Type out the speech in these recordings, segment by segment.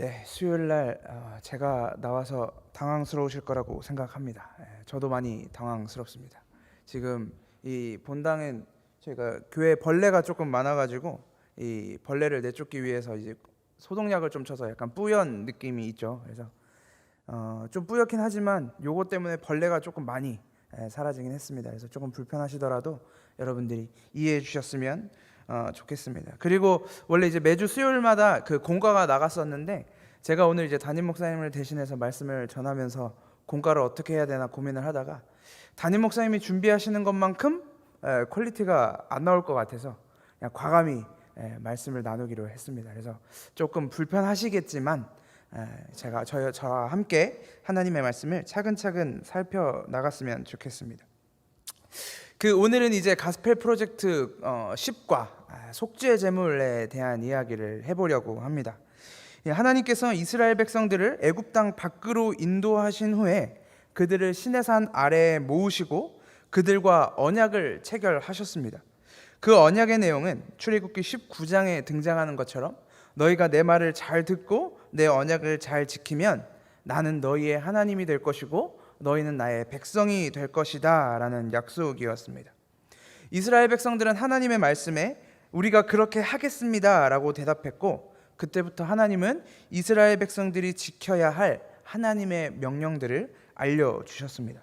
네, 수요일 날 제가 나와서 당황스러우실 거라고 생각합니다. 저도 많이 당황스럽습니다. 지금 이 본당은 저희가 교회 벌레가 조금 많아가지고 이 벌레를 내쫓기 위해서 이제 소독약을 좀 쳐서 약간 뿌연 느낌이 있죠. 그래서 좀 뿌옇긴 하지만 요거 때문에 벌레가 조금 많이 사라지긴 했습니다. 그래서 조금 불편하시더라도 여러분들이 이해해 주셨으면 좋겠습니다. 그리고 원래 이제 매주 수요일마다 그 공과가 나갔었는데 제가 오늘 이제 담임 목사님을 대신해서 말씀을 전하면서 공과를 어떻게 해야 되나 고민을 하다가 담임 목사님이 준비하시는 것만큼 퀄리티가 안 나올 것 같아서 그냥 과감히 말씀을 나누기로 했습니다. 그래서 조금 불편하시겠지만 제가 저와 함께 하나님의 말씀을 차근차근 살펴 나갔으면 좋겠습니다. 오늘은 이제 가스펠 프로젝트 10과 속죄 제물에 대한 이야기를 해보려고 합니다. 하나님께서 이스라엘 백성들을 애굽 땅 밖으로 인도하신 후에 그들을 시내산 아래에 모으시고 그들과 언약을 체결하셨습니다. 그 언약의 내용은 출애굽기 19장에 등장하는 것처럼 너희가 내 말을 잘 듣고 내 언약을 잘 지키면 나는 너희의 하나님이 될 것이고 너희는 나의 백성이 될 것이다 라는 약속이었습니다. 이스라엘 백성들은 하나님의 말씀에 우리가 그렇게 하겠습니다 라고 대답했고 그때부터 하나님은 이스라엘 백성들이 지켜야 할 하나님의 명령들을 알려주셨습니다.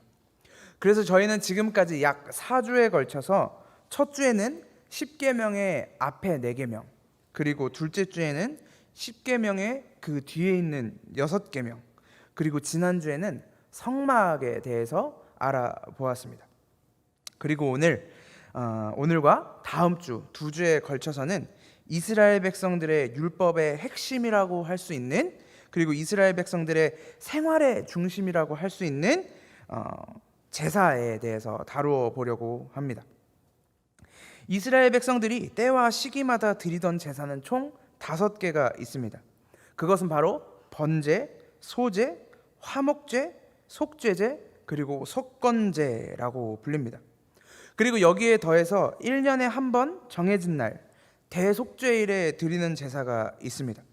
그래서 저희는 지금까지 약 4주에 걸쳐서 첫 주에는 10계명의 앞에 4계명, 그리고 둘째 주에는 10계명의 그 뒤에 있는 6계명, 그리고 지난주에는 성막에 대해서 알아보았습니다. 그리고 오늘과 다음 주 2주에 걸쳐서는 이스라엘 백성들의 율법의 핵심이라고 할 수 있는, 그리고 이스라엘 백성들의 생활의 중심이라고 할 수 있는 제사에 대해서 다루어 보려고 합니다. 이스라엘 백성들이 때와 시기마다 드리던 제사는 총 5개가 있습니다. 그것은 바로 번제, 소제, 화목제, 속죄제, 그리고 속건제라고 불립니다. 그리고 여기에 더해서 1년에 한 번 정해진 날 대속죄일에 드리는 제사가 있습니다.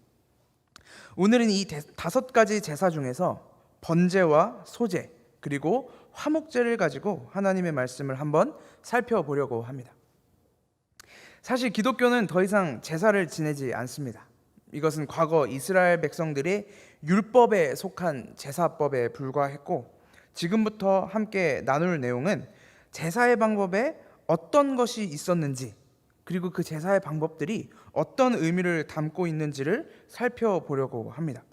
오늘은 이 5가지 제사 중에서 번제와 소제 그리고 화목제를 가지고 하나님의 말씀을 한번 살펴보려고 합니다. 사실 기독교는 더 이상 제사를 지내지 않습니다. 이것은 과거 이스라엘 백성들의 율법에 속한 제사법에 불과했고 지금부터 함께 나눌 내용은 제사의 방법에 어떤 것이 있었는지 그리고 그 제사의 방법들이 어떤 의미를 담고 있는지를 살펴보려고 합니다.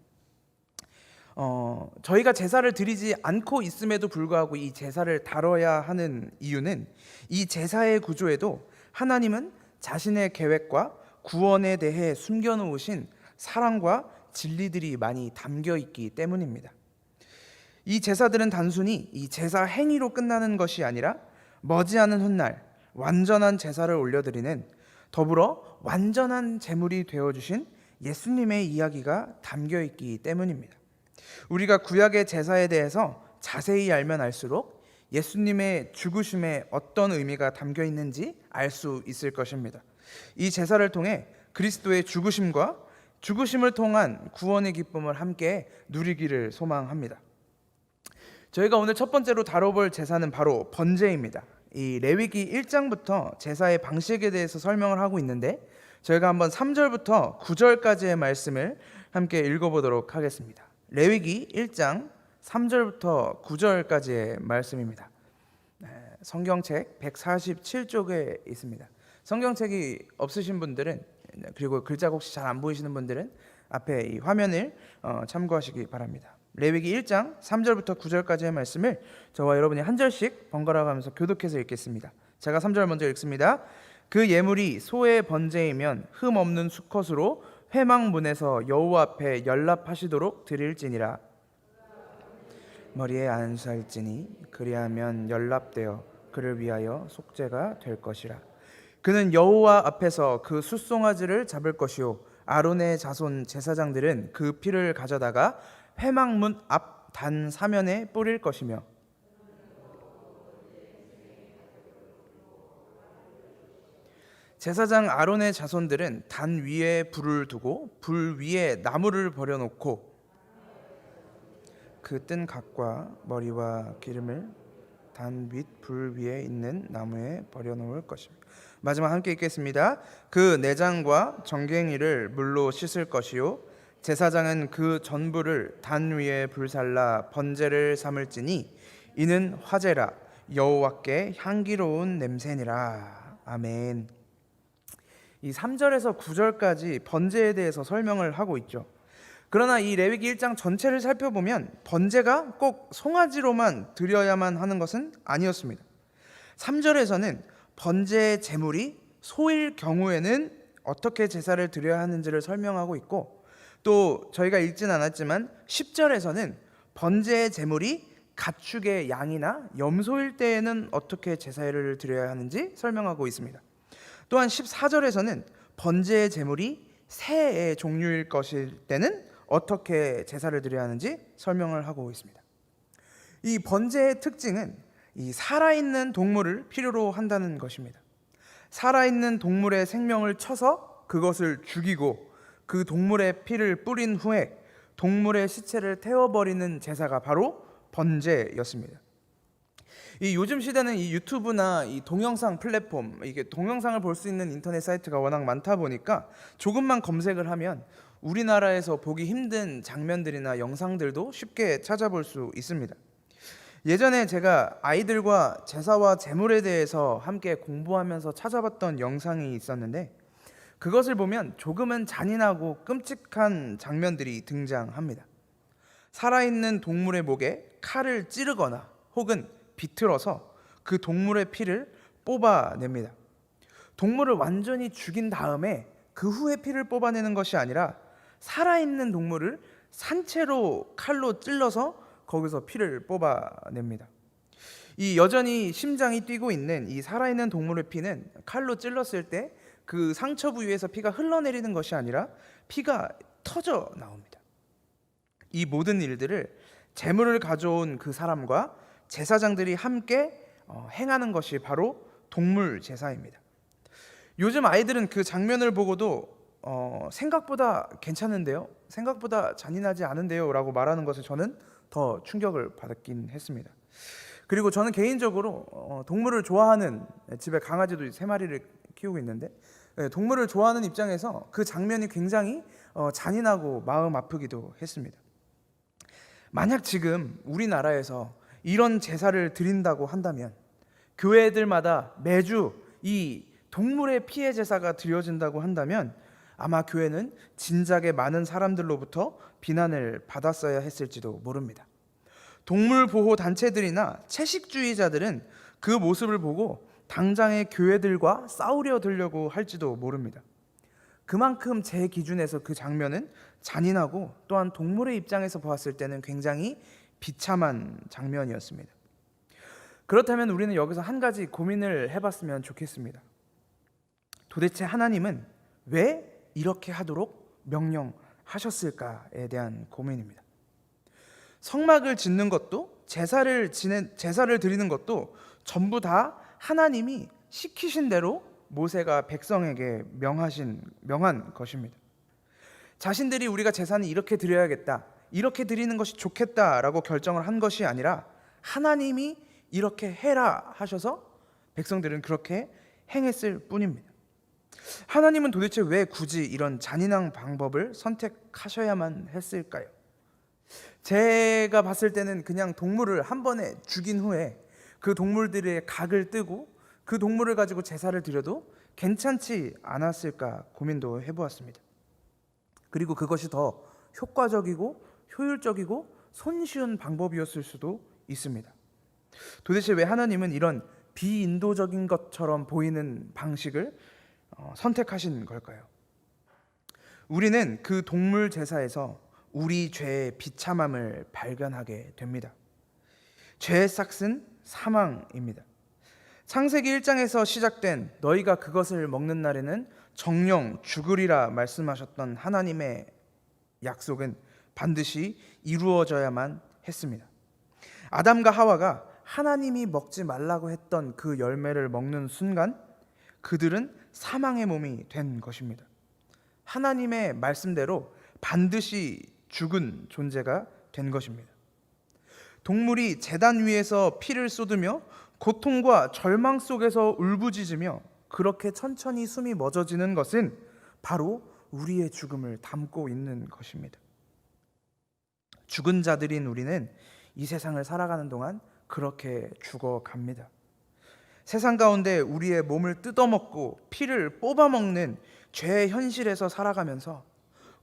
저희가 제사를 드리지 않고 있음에도 불구하고 이 제사를 다뤄야 하는 이유는 이 제사의 구조에도 하나님은 자신의 계획과 구원에 대해 숨겨놓으신 사랑과 진리들이 많이 담겨 있기 때문입니다. 이 제사들은 단순히 이 제사 행위로 끝나는 것이 아니라 머지않은 훗날 완전한 제사를 올려드리는 더불어 완전한 제물이 되어주신 예수님의 이야기가 담겨 있기 때문입니다. 우리가 구약의 제사에 대해서 자세히 알면 알수록 예수님의 죽으심에 어떤 의미가 담겨 있는지 알 수 있을 것입니다. 이 제사를 통해 그리스도의 죽으심과 죽으심을 통한 구원의 기쁨을 함께 누리기를 소망합니다. 저희가 오늘 첫 번째로 다뤄볼 제사는 바로 번제입니다. 이 레위기 1장부터 제사의 방식에 대해서 설명을 하고 있는데 저희가 한번 3절부터 9절까지의 말씀을 함께 읽어보도록 하겠습니다. 레위기 1장 3절부터 9절까지의 말씀입니다. 성경책 147쪽에 있습니다. 성경책이 없으신 분들은 그리고 글자가 혹시 잘 안 보이시는 분들은 앞에 이 화면을 참고하시기 바랍니다. 레위기 1장 3절부터 9절까지의 말씀을 저와 여러분이 한 절씩 번갈아 가면서 교독해서 읽겠습니다. 제가 3절 먼저 읽습니다. 그 예물이 소의 번제이면 흠 없는 수컷으로 회막문에서 여호와 앞에 연납하시도록 드릴지니라. 머리에 안수할지니 그리하면 연납되어 그를 위하여 속죄가 될 것이라. 그는 여호와 앞에서 그 숫송아지를 잡을 것이요 아론의 자손 제사장들은 그 피를 가져다가 회막문 앞 단 사면에 뿌릴 것이며 제사장 아론의 자손들은 단 위에 불을 두고 불 위에 나무를 버려놓고 그 뜬 각과 머리와 기름을 단 윗 불 위에 있는 나무에 버려놓을 것입니다. 마지막 함께 읽겠습니다. 그 내장과 정갱이를 물로 씻을 것이요 제사장은 그 전부를 단 위에 불살라 번제를 삼을지니 이는 화제라 여호와께 향기로운 냄새니라. 아멘. 이 3절에서 9절까지 번제에 대해서 설명을 하고 있죠. 그러나 이 레위기 1장 전체를 살펴보면 번제가 꼭 송아지로만 드려야만 하는 것은 아니었습니다. 3절에서는 번제의 제물이 소일 경우에는 어떻게 제사를 드려야 하는지를 설명하고 있고, 또 저희가 읽진 않았지만 10절에서는 번제의 제물이 가축의 양이나 염소일 때에는 어떻게 제사를 드려야 하는지 설명하고 있습니다. 또한 14절에서는 번제의 제물이 새의 종류일 것일 때는 어떻게 제사를 드려야 하는지 설명을 하고 있습니다. 이 번제의 특징은 이 살아있는 동물을 필요로 한다는 것입니다. 살아있는 동물의 생명을 쳐서 그것을 죽이고 그 동물의 피를 뿌린 후에 동물의 시체를 태워버리는 제사가 바로 번제였습니다. 이 요즘 시대는 이 유튜브나 이 동영상 플랫폼, 이게 동영상을 볼 수 있는 인터넷 사이트가 워낙 많다 보니까 조금만 검색을 하면 우리나라에서 보기 힘든 장면들이나 영상들도 쉽게 찾아볼 수 있습니다. 예전에 제가 아이들과 제사와 제물에 대해서 함께 공부하면서 찾아봤던 영상이 있었는데, 그것을 보면 조금은 잔인하고 끔찍한 장면들이 등장합니다. 살아있는 동물의 목에 칼을 찌르거나 혹은 비틀어서 그 동물의 피를 뽑아냅니다. 동물을 완전히 죽인 다음에 그 후에 피를 뽑아내는 것이 아니라 살아있는 동물을 산채로 칼로 찔러서 거기서 피를 뽑아냅니다. 이 여전히 심장이 뛰고 있는 이 살아있는 동물의 피는 칼로 찔렀을 때 그 상처 부위에서 피가 흘러내리는 것이 아니라 피가 터져 나옵니다. 이 모든 일들을 제물을 가져온 그 사람과 제사장들이 함께 행하는 것이 바로 동물 제사입니다. 요즘 아이들은 그 장면을 보고도 생각보다 괜찮은데요, 생각보다 잔인하지 않은데요 라고 말하는 것에 저는 더 충격을 받았긴 했습니다. 그리고 저는 개인적으로 동물을 좋아하는, 집에 강아지도 3마리를 키우고 있는데 동물을 좋아하는 입장에서 그 장면이 굉장히 잔인하고 마음 아프기도 했습니다. 만약 지금 우리나라에서 이런 제사를 드린다고 한다면, 교회들마다 매주 이 동물의 피해 제사가 드려진다고 한다면 아마 교회는 진작에 많은 사람들로부터 비난을 받았어야 했을지도 모릅니다. 동물 보호 단체들이나 채식주의자들은 그 모습을 보고 당장의 교회들과 싸우려 들려고 할지도 모릅니다. 그만큼 제 기준에서 그 장면은 잔인하고 또한 동물의 입장에서 보았을 때는 굉장히 비참한 장면이었습니다. 그렇다면 우리는 여기서 한 가지 고민을 해봤으면 좋겠습니다. 도대체 하나님은 왜 이렇게 하도록 명령하셨을까에 대한 고민입니다. 성막을 짓는 것도 제사를 드리는 것도 전부 다 하나님이 시키신 대로 모세가 백성에게 명한 것입니다. 자신들이 우리가 제사는 이렇게 드려야겠다, 이렇게 드리는 것이 좋겠다라고 결정을 한 것이 아니라 하나님이 이렇게 해라 하셔서 백성들은 그렇게 행했을 뿐입니다. 하나님은 도대체 왜 굳이 이런 잔인한 방법을 선택하셔야만 했을까요? 제가 봤을 때는 그냥 동물을 한 번에 죽인 후에 그 동물들의 각을 뜨고 그 동물을 가지고 제사를 드려도 괜찮지 않았을까 고민도 해보았습니다. 그리고 그것이 더 효과적이고 효율적이고 손쉬운 방법이었을 수도 있습니다. 도대체 왜 하나님은 이런 비인도적인 것처럼 보이는 방식을 선택하신 걸까요? 우리는 그 동물 제사에서 우리 죄의 비참함을 발견하게 됩니다. 죄의 싹은 사망입니다. 창세기 1장에서 시작된 너희가 그것을 먹는 날에는 정령 죽으리라 말씀하셨던 하나님의 약속은 반드시 이루어져야만 했습니다. 아담과 하와가 하나님이 먹지 말라고 했던 그 열매를 먹는 순간 그들은 사망의 몸이 된 것입니다. 하나님의 말씀대로 반드시 죽은 존재가 된 것입니다. 동물이 제단 위에서 피를 쏟으며 고통과 절망 속에서 울부짖으며 그렇게 천천히 숨이 멎어지는 것은 바로 우리의 죽음을 담고 있는 것입니다. 죽은 자들인 우리는 이 세상을 살아가는 동안 그렇게 죽어갑니다. 세상 가운데 우리의 몸을 뜯어먹고 피를 뽑아먹는 죄의 현실에서 살아가면서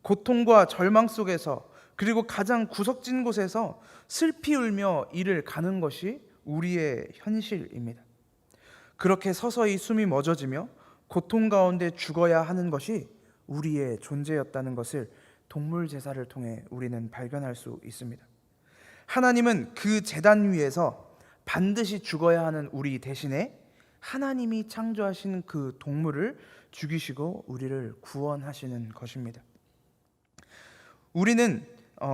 고통과 절망 속에서 그리고 가장 구석진 곳에서 슬피 울며 이를 가는 것이 우리의 현실입니다. 그렇게 서서히 숨이 멎어지며 고통 가운데 죽어야 하는 것이 우리의 존재였다는 것을 동물 제사를 통해 우리는 발견할 수 있습니다. 하나님은 그 제단 위에서 반드시 죽어야 하는 우리 대신에 하나님이 창조하신 그 동물을 죽이시고 우리를 구원하시는 것입니다. 우리는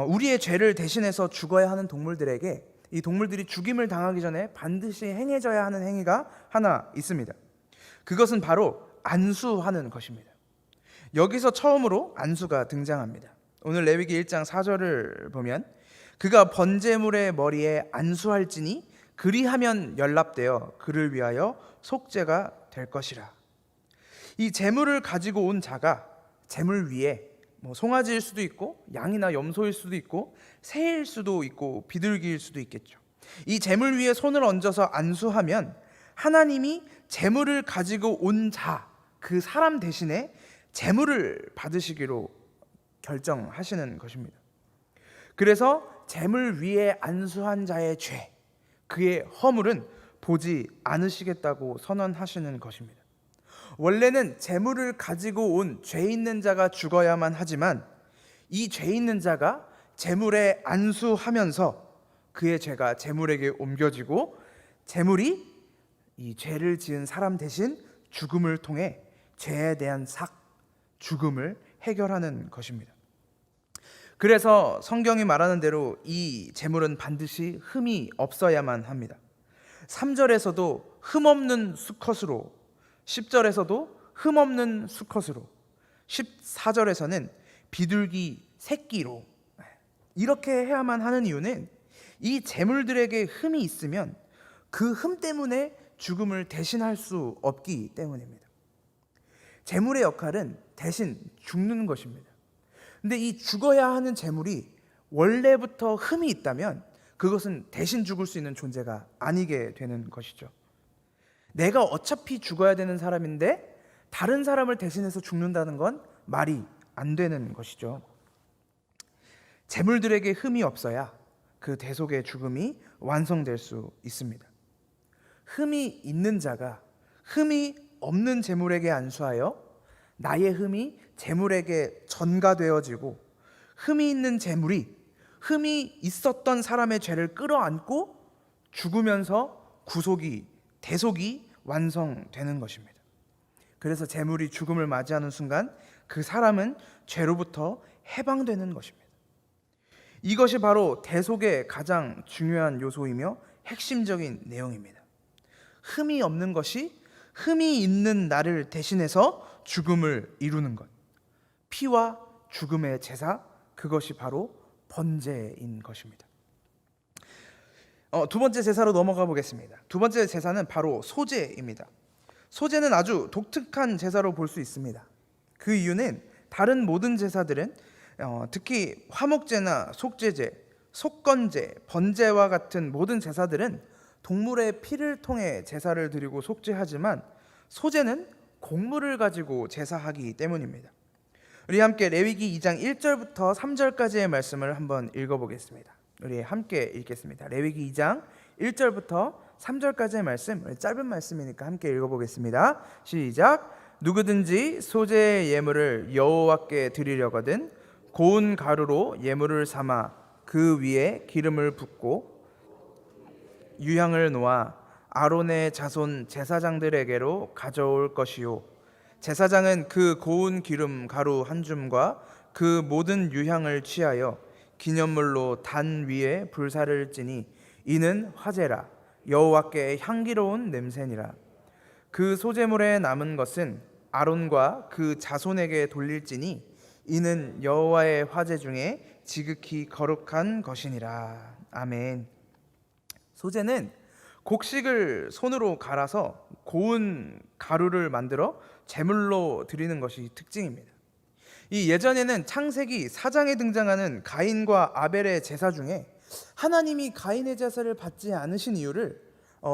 우리의 죄를 대신해서 죽어야 하는 동물들에게 이 동물들이 죽임을 당하기 전에 반드시 행해져야 하는 행위가 하나 있습니다. 그것은 바로 안수하는 것입니다. 여기서 처음으로 안수가 등장합니다. 오늘 레위기 1장 4절을 보면 그가 번제물의 머리에 안수할지니 그리하면 연락되어 그를 위하여 속죄가 될 것이라. 이 제물을 가지고 온 자가 제물 위에 송아지일 수도 있고 양이나 염소일 수도 있고 새일 수도 있고 비둘기일 수도 있겠죠. 이 제물 위에 손을 얹어서 안수하면 하나님이 제물을 가지고 온 자, 그 사람 대신에 제물을 받으시기로 결정하시는 것입니다. 그래서 제물 위에 안수한 자의 죄, 그의 허물은 보지 않으시겠다고 선언하시는 것입니다. 원래는 제물을 가지고 온 죄 있는 자가 죽어야만 하지만 이 죄 있는 자가 제물에 안수하면서 그의 죄가 제물에게 옮겨지고 제물이 이 죄를 지은 사람 대신 죽음을 통해 죄에 대한 죽음을 해결하는 것입니다. 그래서 성경이 말하는 대로 이 제물은 반드시 흠이 없어야만 합니다. 3절에서도 흠없는 수컷으로, 10절에서도 흠없는 수컷으로, 14절에서는 비둘기 새끼로 이렇게 해야만 하는 이유는 이 제물들에게 흠이 있으면 그 흠 때문에 죽음을 대신할 수 없기 때문입니다. 제물의 역할은 대신 죽는 것입니다. 근데 이 죽어야 하는 제물이 원래부터 흠이 있다면 그것은 대신 죽을 수 있는 존재가 아니게 되는 것이죠. 내가 어차피 죽어야 되는 사람인데 다른 사람을 대신해서 죽는다는 건 말이 안 되는 것이죠. 제물들에게 흠이 없어야 그 대속의 죽음이 완성될 수 있습니다. 흠이 있는 자가 흠이 없는 제물에게 안수하여 나의 흠이 제물에게 전가되어지고 흠이 있는 제물이 흠이 있었던 사람의 죄를 끌어안고 죽으면서 대속이 완성되는 것입니다. 그래서 제물이 죽음을 맞이하는 순간 그 사람은 죄로부터 해방되는 것입니다. 이것이 바로 대속의 가장 중요한 요소이며 핵심적인 내용입니다. 흠이 없는 것이 흠이 있는 나를 대신해서 죽음을 이루는 것, 피와 죽음의 제사, 그것이 바로 번제인 것입니다. 두 번째 제사로 넘어가 보겠습니다. 두 번째 제사는 바로 소제입니다. 소제는 아주 독특한 제사로 볼 수 있습니다. 그 이유는 다른 모든 제사들은 특히 화목제나 속죄제, 속건제, 번제와 같은 모든 제사들은 동물의 피를 통해 제사를 드리고 속죄하지만 소제는 곡물을 가지고 제사하기 때문입니다. 우리 함께 레위기 2장 1절부터 3절까지의 말씀을 한번 읽어보겠습니다. 우리 함께 읽겠습니다. 레위기 2장 1절부터 3절까지의 말씀, 짧은 말씀이니까 함께 읽어보겠습니다. 시작. 누구든지 소제의 예물을 여호와께 드리려거든 고운 가루로 예물을 삼아 그 위에 기름을 붓고 유향을 놓아 아론의 자손 제사장들에게로 가져올 것이요 제사장은 그 고운 기름 가루 한 줌과 그 모든 유향을 취하여 기념물로 단 위에 불사를 찌니 이는 화제라 여호와께 향기로운 냄새니라. 그 소제물에 남은 것은 아론과 그 자손에게 돌릴지니 이는 여호와의 화제 중에 지극히 거룩한 것이니라. 아멘. 소제는 곡식을 손으로 갈아서 고운 가루를 만들어 제물로 드리는 것이 특징입니다. 이 예전에는 창세기 4장에 등장하는 가인과 아벨의 제사 중에 하나님이 가인의 제사를 받지 않으신 이유를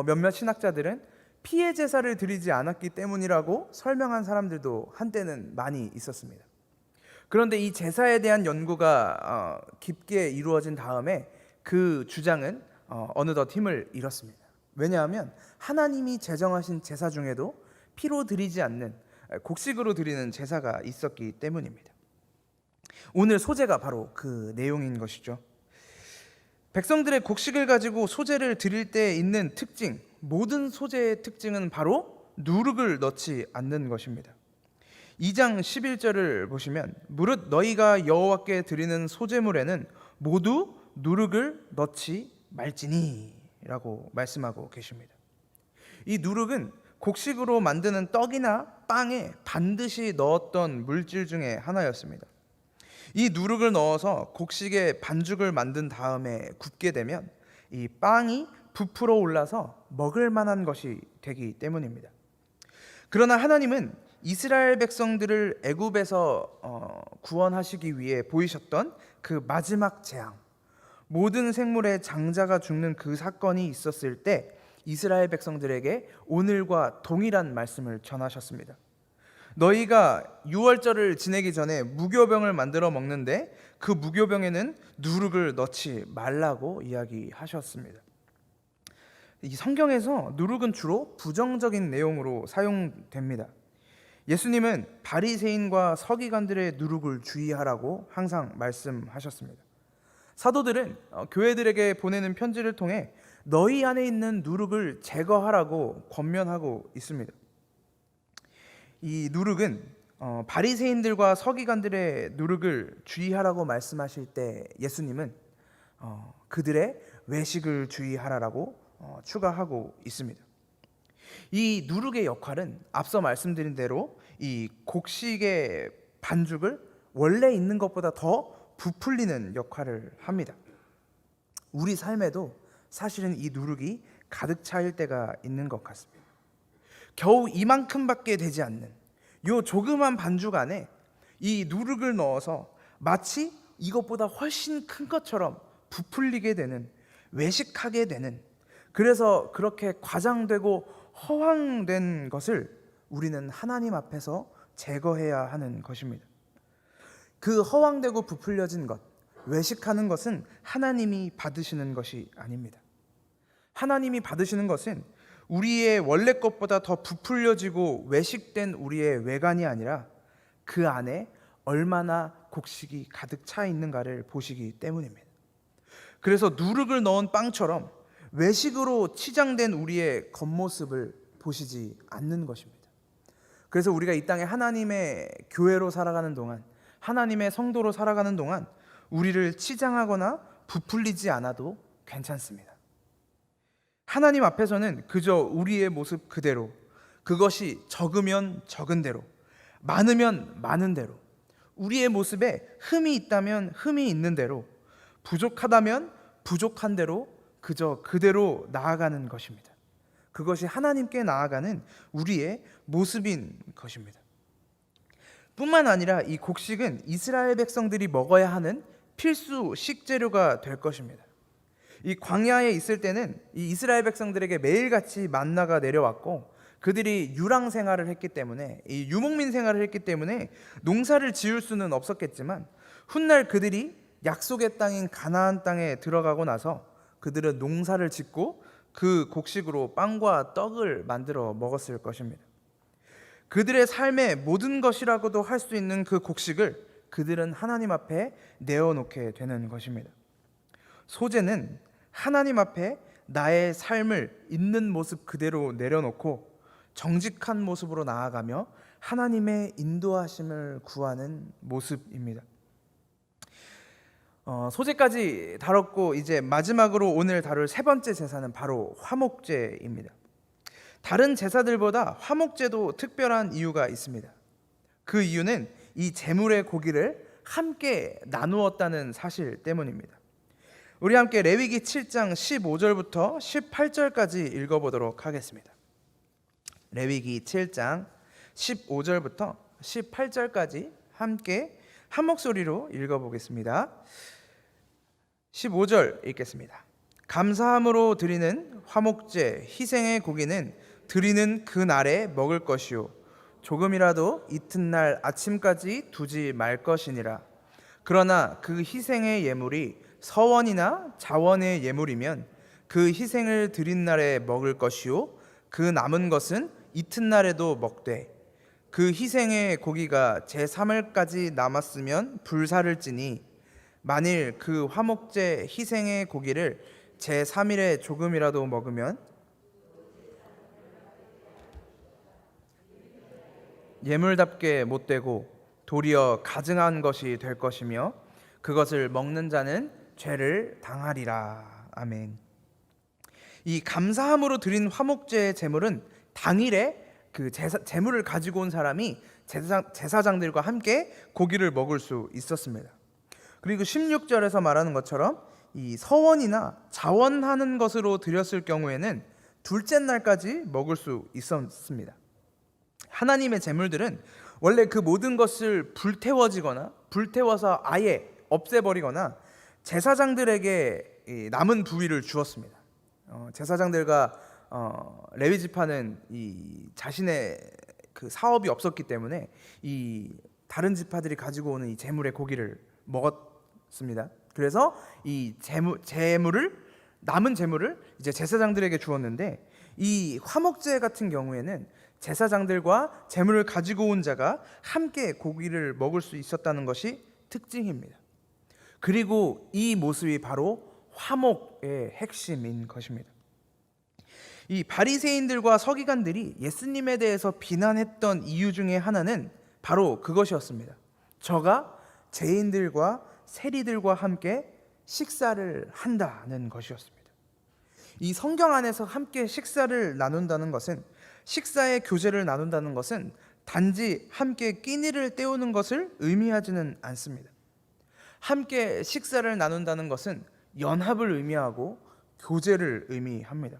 몇몇 신학자들은 피의 제사를 드리지 않았기 때문이라고 설명한 사람들도 한때는 많이 있었습니다. 그런데 이 제사에 대한 연구가 깊게 이루어진 다음에 그 주장은 어느덧 힘을 잃었습니다. 왜냐하면 하나님이 제정하신 제사 중에도 피로 드리지 않는 곡식으로 드리는 제사가 있었기 때문입니다. 오늘 소제가 바로 그 내용인 것이죠. 백성들의 곡식을 가지고 소제를 드릴 때 있는 특징, 모든 소제의 특징은 바로 누룩을 넣지 않는 것입니다. 2장 11절을 보시면 무릇 너희가 여호와께 드리는 소제물에는 모두 누룩을 넣지 말지니 라고 말씀하고 계십니다. 이 누룩은 곡식으로 만드는 떡이나 빵에 반드시 넣었던 물질 중에 하나였습니다. 이 누룩을 넣어서 곡식에 반죽을 만든 다음에 굽게 되면 이 빵이 부풀어 올라서 먹을 만한 것이 되기 때문입니다. 그러나 하나님은 이스라엘 백성들을 애굽에서 구원하시기 위해 보이셨던 그 마지막 재앙, 모든 생물의 장자가 죽는 그 사건이 있었을 때 이스라엘 백성들에게 오늘과 동일한 말씀을 전하셨습니다. 너희가 유월절을 지내기 전에 무교병을 만들어 먹는데 그 무교병에는 누룩을 넣지 말라고 이야기하셨습니다. 이 성경에서 누룩은 주로 부정적인 내용으로 사용됩니다. 예수님은 바리새인과 서기관들의 누룩을 주의하라고 항상 말씀하셨습니다. 사도들은 교회들에게 보내는 편지를 통해 너희 안에 있는 누룩을 제거하라고 권면하고 있습니다. 이 누룩은 바리새인들과 서기관들의 누룩을 주의하라고 말씀하실 때 예수님은 그들의 외식을 주의하라고 추가하고 있습니다. 이 누룩의 역할은 앞서 말씀드린 대로 이 곡식의 반죽을 원래 있는 것보다 더 부풀리는 역할을 합니다. 우리 삶에도 사실은 이 누룩이 가득 차일 때가 있는 것 같습니다. 겨우 이만큼밖에 되지 않는 요 조그만 반죽 안에 이 누룩을 넣어서 마치 이것보다 훨씬 큰 것처럼 부풀리게 되는, 외식하게 되는, 그래서 그렇게 과장되고 허황된 것을 우리는 하나님 앞에서 제거해야 하는 것입니다. 그 허황되고 부풀려진 것, 외식하는 것은 하나님이 받으시는 것이 아닙니다. 하나님이 받으시는 것은 우리의 원래 것보다 더 부풀려지고 외식된 우리의 외관이 아니라 그 안에 얼마나 곡식이 가득 차 있는가를 보시기 때문입니다. 그래서 누룩을 넣은 빵처럼 외식으로 치장된 우리의 겉모습을 보시지 않는 것입니다. 그래서 우리가 이 땅에 하나님의 교회로 살아가는 동안, 하나님의 성도로 살아가는 동안 우리를 치장하거나 부풀리지 않아도 괜찮습니다. 하나님 앞에서는 그저 우리의 모습 그대로, 그것이 적으면 적은 대로, 많으면 많은 대로, 우리의 모습에 흠이 있다면 흠이 있는 대로, 부족하다면 부족한 대로 그저 그대로 나아가는 것입니다. 그것이 하나님께 나아가는 우리의 모습인 것입니다. 뿐만 아니라 이 곡식은 이스라엘 백성들이 먹어야 하는 필수 식재료가 될 것입니다. 이 광야에 있을 때는 이 이스라엘 백성들에게 매일같이 만나가 내려왔고 그들이 유랑 생활을 했기 때문에, 이 유목민 생활을 했기 때문에 농사를 지을 수는 없었겠지만 훗날 그들이 약속의 땅인 가나안 땅에 들어가고 나서 그들은 농사를 짓고 그 곡식으로 빵과 떡을 만들어 먹었을 것입니다. 그들의 삶의 모든 것이라고도 할 수 있는 그 곡식을 그들은 하나님 앞에 내어놓게 되는 것입니다. 소제는 하나님 앞에 나의 삶을 있는 모습 그대로 내려놓고 정직한 모습으로 나아가며 하나님의 인도하심을 구하는 모습입니다. 소제까지 다뤘고 이제 마지막으로 오늘 다룰 세 번째 제사는 바로 화목제입니다. 다른 제사들보다 화목제도 특별한 이유가 있습니다. 그 이유는 이 제물의 고기를 함께 나누었다는 사실 때문입니다. 우리 함께 레위기 7장 15절부터 18절까지 읽어보도록 하겠습니다. 레위기 7장 15절부터 18절까지 함께 한 목소리로 읽어보겠습니다. 15절 읽겠습니다. 감사함으로 드리는 화목제 희생의 고기는 드리는 그 날에 먹을 것이요 조금이라도 이튿날 아침까지 두지 말 것이니라. 그러나 그 희생의 예물이 서원이나 자원의 예물이면 그 희생을 드린 날에 먹을 것이요 그 남은 것은 이튿날에도 먹되 그 희생의 고기가 제3일까지 남았으면 불사를 찌니 만일 그 화목제 희생의 고기를 제3일에 조금이라도 먹으면 예물답게 못되고 도리어 가증한 것이 될 것이며 그것을 먹는 자는 죄를 당하리라. 아멘. 이 감사함으로 드린 화목제의 제물은 당일에 그 제물을 가지고 온 사람이 제사장들과 함께 고기를 먹을 수 있었습니다. 그리고 16절에서 말하는 것처럼 이 서원이나 자원하는 것으로 드렸을 경우에는 둘째 날까지 먹을 수 있었습니다. 하나님의 제물들은 원래 그 모든 것을 불태워서 아예 없애버리거나 제사장들에게 남은 부위를 주었습니다. 제사장들과 레위 지파는 이 자신의 그 사업이 없었기 때문에 이 다른 지파들이 가지고 오는 이 제물의 고기를 먹었습니다. 그래서 이 남은 제물을 이제 제사장들에게 주었는데, 이 화목제 같은 경우에는 제사장들과 제물을 가지고 온 자가 함께 고기를 먹을 수 있었다는 것이 특징입니다. 그리고 이 모습이 바로 화목의 핵심인 것입니다. 이 바리새인들과 서기관들이 예수님에 대해서 비난했던 이유 중에 하나는 바로 그것이었습니다. 저가 죄인들과 세리들과 함께 식사를 한다는 것이었습니다. 이 성경 안에서 함께 식사를 나눈다는 것은, 식사의 교제를 나눈다는 것은 단지 함께 끼니를 때우는 것을 의미하지는 않습니다. 함께 식사를 나눈다는 것은 연합을 의미하고 교제를 의미합니다.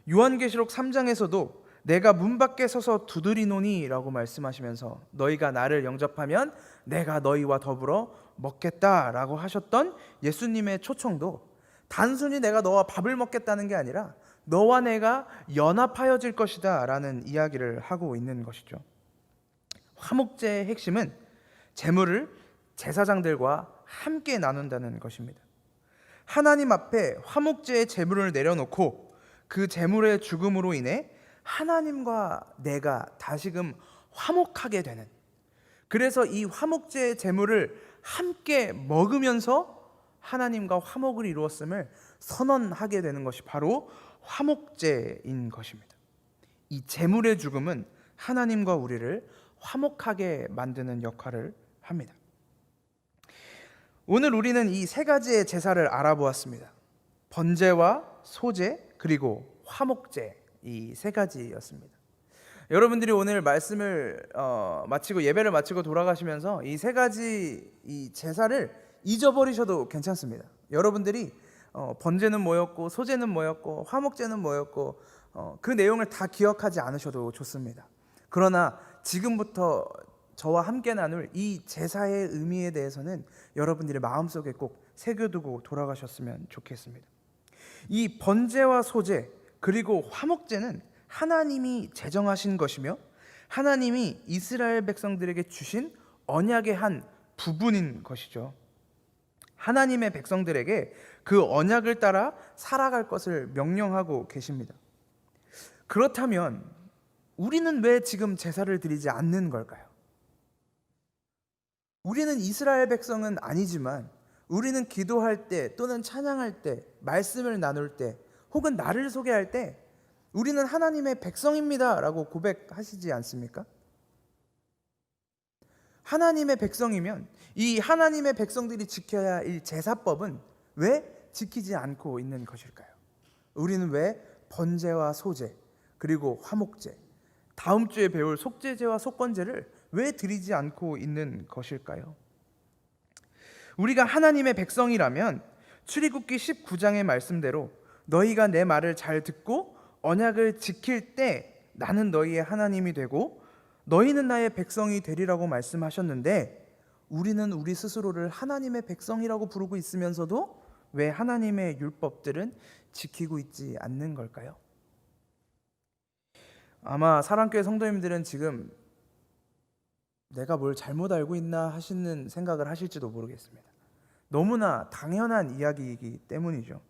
요한계시록 3장에서도 내가 문 밖에 서서 두드리노니 라고 말씀하시면서 너희가 나를 영접하면 내가 너희와 더불어 먹겠다라고 하셨던 예수님의 초청도 단순히 내가 너와 밥을 먹겠다는 게 아니라 너와 내가 연합하여질 것이다 라는 이야기를 하고 있는 것이죠. 화목제의 핵심은 제물을 제사장들과 함께 나눈다는 것입니다. 하나님 앞에 화목제의 제물을 내려놓고 그 제물의 죽음으로 인해 하나님과 내가 다시금 화목하게 되는, 그래서 이 화목제의 제물을 함께 먹으면서 하나님과 화목을 이루었음을 선언하게 되는 것이 바로 화목제인 것입니다. 이 제물의 죽음은 하나님과 우리를 화목하게 만드는 역할을 합니다. 오늘 우리는 이 세 가지의 제사를 알아보았습니다. 번제와 소제 그리고 화목제, 이 세 가지였습니다. 여러분들이 오늘 말씀을 마치고 예배를 마치고 돌아가시면서 이 세 가지 이 제사를 잊어버리셔도 괜찮습니다. 여러분들이 번제는 뭐였고 소제는 뭐였고 화목제는 뭐였고 그 내용을 다 기억하지 않으셔도 좋습니다. 그러나 지금부터 저와 함께 나눌 이 제사의 의미에 대해서는 여러분들의 마음속에 꼭 새겨두고 돌아가셨으면 좋겠습니다. 이 번제와 소제 그리고 화목제는 하나님이 제정하신 것이며 하나님이 이스라엘 백성들에게 주신 언약의 한 부분인 것이죠. 하나님의 백성들에게 그 언약을 따라 살아갈 것을 명령하고 계십니다. 그렇다면 우리는 왜 지금 제사를 드리지 않는 걸까요? 우리는 이스라엘 백성은 아니지만 우리는 기도할 때 또는 찬양할 때, 말씀을 나눌 때, 혹은 나를 소개할 때 우리는 하나님의 백성입니다 라고 고백하시지 않습니까? 하나님의 백성이면 이 하나님의 백성들이 지켜야 할 제사법은 왜 지키지 않고 있는 것일까요? 우리는 왜 번제와 소제 그리고 화목제, 다음 주에 배울 속죄제와 속건제를 왜 드리지 않고 있는 것일까요? 우리가 하나님의 백성이라면 출애굽기 19장의 말씀대로 너희가 내 말을 잘 듣고 언약을 지킬 때 나는 너희의 하나님이 되고 너희는 나의 백성이 되리라고 말씀하셨는데, 우리는 우리 스스로를 하나님의 백성이라고 부르고 있으면서도 왜 하나님의 율법들은 지키고 있지 않는 걸까요? 아마 사랑교회 성도님들은 지금 내가 뭘 잘못 알고 있나 하시는 생각을 하실지도 모르겠습니다. 너무나 당연한 이야기이기 때문이죠.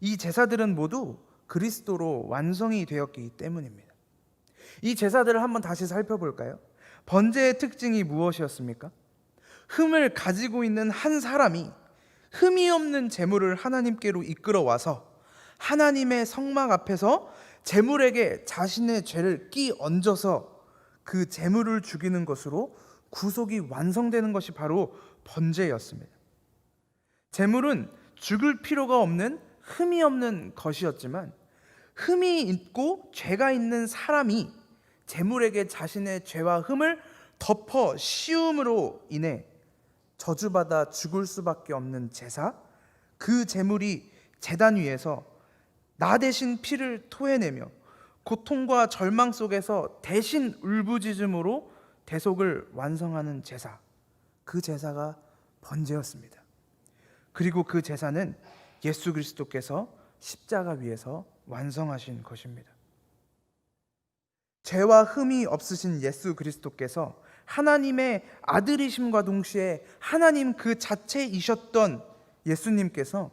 이 제사들은 모두 그리스도로 완성이 되었기 때문입니다. 이 제사들을 한번 다시 살펴볼까요? 번제의 특징이 무엇이었습니까? 흠을 가지고 있는 한 사람이 흠이 없는 제물을 하나님께로 이끌어 와서 하나님의 성막 앞에서 제물에게 자신의 죄를 끼 얹어서 그 제물을 죽이는 것으로 구속이 완성되는 것이 바로 번제였습니다. 제물은 죽을 필요가 없는 흠이 없는 것이었지만, 흠이 있고 죄가 있는 사람이 제물에게 자신의 죄와 흠을 덮어 씌움으로 인해 저주받아 죽을 수밖에 없는 제사, 그 제물이 제단 위에서 나 대신 피를 토해내며 고통과 절망 속에서 대신 울부짖음으로 대속을 완성하는 제사, 그 제사가 번제였습니다. 그리고 그 제사는 예수 그리스도께서 십자가 위에서 완성하신 것입니다. 죄와 흠이 없으신 예수 그리스도께서 하나님의 아들이심과 동시에 하나님 그 자체이셨던 예수님께서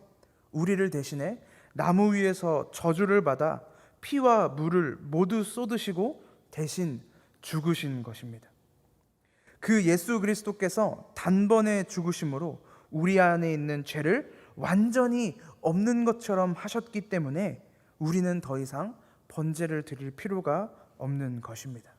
우리를 대신해 나무 위에서 저주를 받아 피와 물을 모두 쏟으시고 대신 죽으신 것입니다. 그 예수 그리스도께서 단번에 죽으심으로 우리 안에 있는 죄를 완전히 없는 것처럼 하셨기 때문에 우리는 더 이상 번제를 드릴 필요가 없는 것입니다.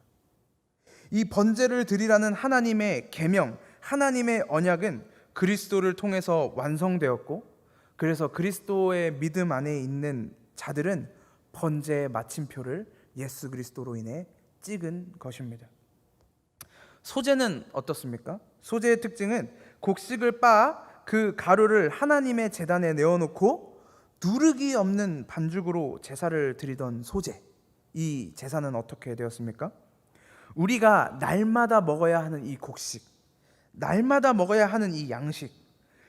이 번제를 드리라는 하나님의 계명, 하나님의 언약은 그리스도를 통해서 완성되었고, 그래서 그리스도의 믿음 안에 있는 자들은 번제의 마침표를 예수 그리스도로 인해 찍은 것입니다. 소제는 어떻습니까? 소제의 특징은 곡식을 빻아 그 가루를 하나님의 제단에 내어놓고 누르기 없는 반죽으로 제사를 드리던 소제. 이 제사는 어떻게 되었습니까? 우리가 날마다 먹어야 하는 이 곡식, 날마다 먹어야 하는 이 양식,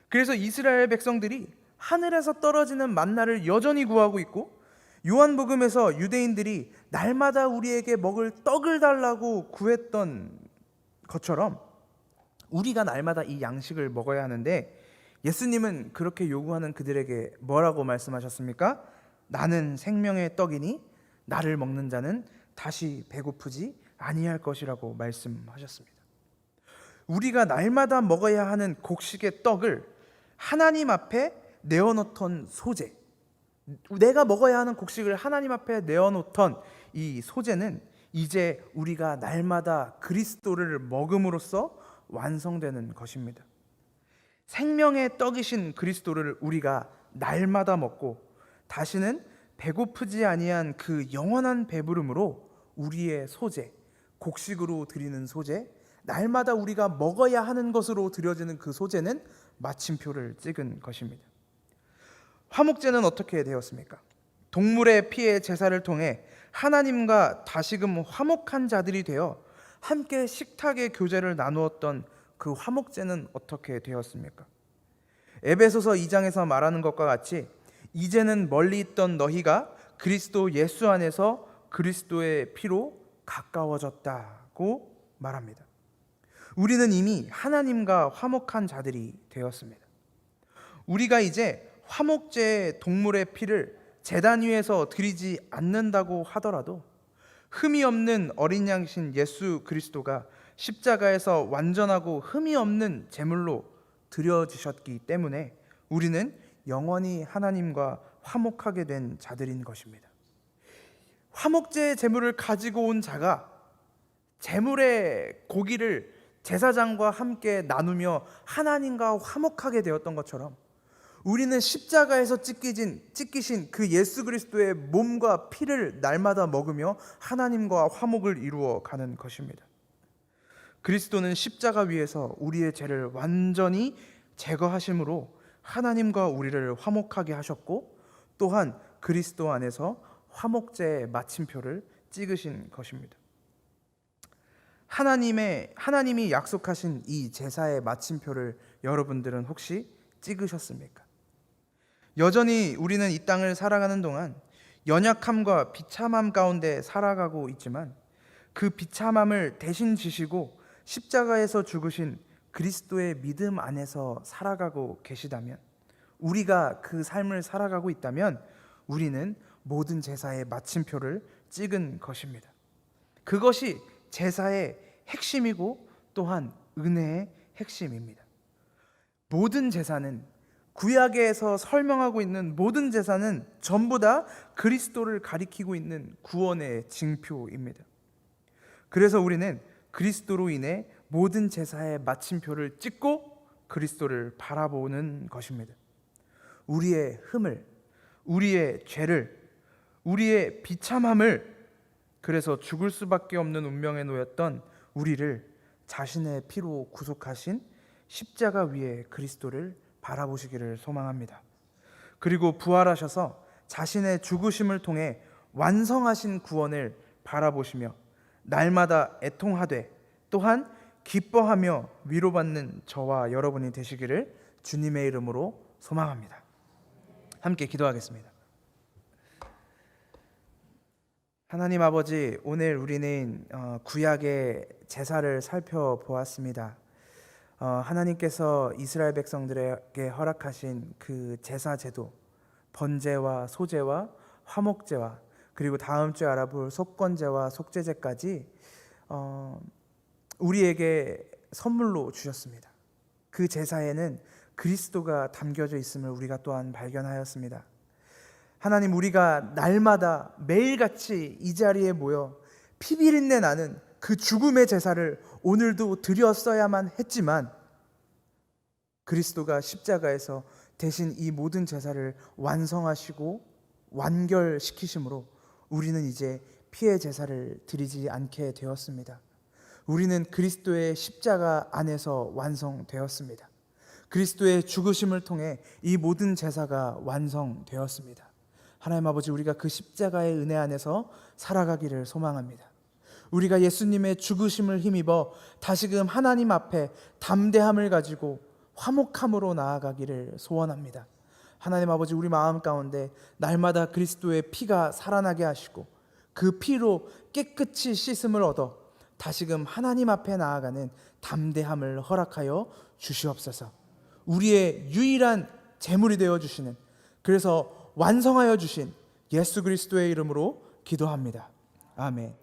그래서 이스라엘 백성들이 하늘에서 떨어지는 만나를 여전히 구하고 있고, 요한복음에서 유대인들이 날마다 우리에게 먹을 떡을 달라고 구했던 것처럼 우리가 날마다 이 양식을 먹어야 하는데, 예수님은 그렇게 요구하는 그들에게 뭐라고 말씀하셨습니까? 나는 생명의 떡이니 나를 먹는 자는 다시 배고프지 아니할 것이라고 말씀하셨습니다. 우리가 날마다 먹어야 하는 곡식의 떡을 하나님 앞에 내어놓던 소제, 내가 먹어야 하는 곡식을 하나님 앞에 내어놓던 이 소제는 이제 우리가 날마다 그리스도를 먹음으로써 완성되는 것입니다. 생명의 떡이신 그리스도를 우리가 날마다 먹고 다시는 배고프지 아니한 그 영원한 배부름으로 우리의 소제, 곡식으로 드리는 소제, 날마다 우리가 먹어야 하는 것으로 드려지는 그 소제는 마침표를 찍은 것입니다. 화목제는 어떻게 되었습니까? 동물의 피의 제사를 통해 하나님과 다시금 화목한 자들이 되어 함께 식탁의 교제를 나누었던 그 화목제는 어떻게 되었습니까? 에베소서 2장에서 말하는 것과 같이 이제는 멀리 있던 너희가 그리스도 예수 안에서 그리스도의 피로 가까워졌다고 말합니다. 우리는 이미 하나님과 화목한 자들이 되었습니다. 우리가 이제 화목제의 동물의 피를 제단 위에서 드리지 않는다고 하더라도 흠이 없는 어린 양신 예수 그리스도가 십자가에서 완전하고 흠이 없는 제물로 드려지셨기 때문에 우리는 영원히 하나님과 화목하게 된 자들인 것입니다. 화목제의 제물을 가지고 온 자가 제물의 고기를 제사장과 함께 나누며 하나님과 화목하게 되었던 것처럼 우리는 십자가에서 찢기신 그 예수 그리스도의 몸과 피를 날마다 먹으며 하나님과 화목을 이루어 가는 것입니다. 그리스도는 십자가 위에서 우리의 죄를 완전히 제거하심으로 하나님과 우리를 화목하게 하셨고, 또한 그리스도 안에서 화목제의 마침표를 찍으신 것입니다. 하나님이 약속하신 이 제사의 마침표를 여러분들은 혹시 찍으셨습니까? 여전히 우리는 이 땅을 살아가는 동안 연약함과 비참함 가운데 살아가고 있지만, 그 비참함을 대신 지시고 십자가에서 죽으신 그리스도의 믿음 안에서 살아가고 계시다면, 우리가 그 삶을 살아가고 있다면 우리는 모든 제사의 마침표를 찍은 것입니다. 그것이 제사의 핵심이고 또한 은혜의 핵심입니다. 모든 제사는, 구약에서 설명하고 있는 모든 제사는 전부 다 그리스도를 가리키고 있는 구원의 징표입니다. 그래서 우리는 그리스도로 인해 모든 제사의 마침표를 찍고 그리스도를 바라보는 것입니다. 우리의 흠을, 우리의 죄를, 우리의 비참함을, 그래서 죽을 수밖에 없는 운명에 놓였던 우리를 자신의 피로 구속하신 십자가 위에 그리스도를 바라보시기를 소망합니다. 그리고 부활하셔서 자신의 죽으심을 통해 완성하신 구원을 바라보시며 날마다 애통하되 또한 기뻐하며 위로받는 저와 여러분이 되시기를 주님의 이름으로 소망합니다. 함께 기도하겠습니다. 하나님 아버지, 오늘 우리는 구약의 제사를 살펴보았습니다. 하나님께서 이스라엘 백성들에게 허락하신 그 제사 제도, 번제와 소제와 화목제와 그리고 다음 주에 알아볼 속건제와 속죄제까지 우리에게 선물로 주셨습니다. 그 제사에는 그리스도가 담겨져 있음을 우리가 또한 발견하였습니다. 하나님, 우리가 날마다 매일같이 이 자리에 모여 피비린내 나는 그 죽음의 제사를 오늘도 드렸어야만 했지만, 그리스도가 십자가에서 대신 이 모든 제사를 완성하시고 완결시키심으로 우리는 이제 피의 제사를 드리지 않게 되었습니다. 우리는 그리스도의 십자가 안에서 완성되었습니다. 그리스도의 죽으심을 통해 이 모든 제사가 완성되었습니다. 하나님 아버지, 우리가 그 십자가의 은혜 안에서 살아가기를 소망합니다. 우리가 예수님의 죽으심을 힘입어 다시금 하나님 앞에 담대함을 가지고 화목함으로 나아가기를 소원합니다. 하나님 아버지, 우리 마음 가운데 날마다 그리스도의 피가 살아나게 하시고 그 피로 깨끗이 씻음을 얻어 다시금 하나님 앞에 나아가는 담대함을 허락하여 주시옵소서. 우리의 유일한 제물이 되어주시는, 그래서 완성하여 주신 예수 그리스도의 이름으로 기도합니다. 아멘.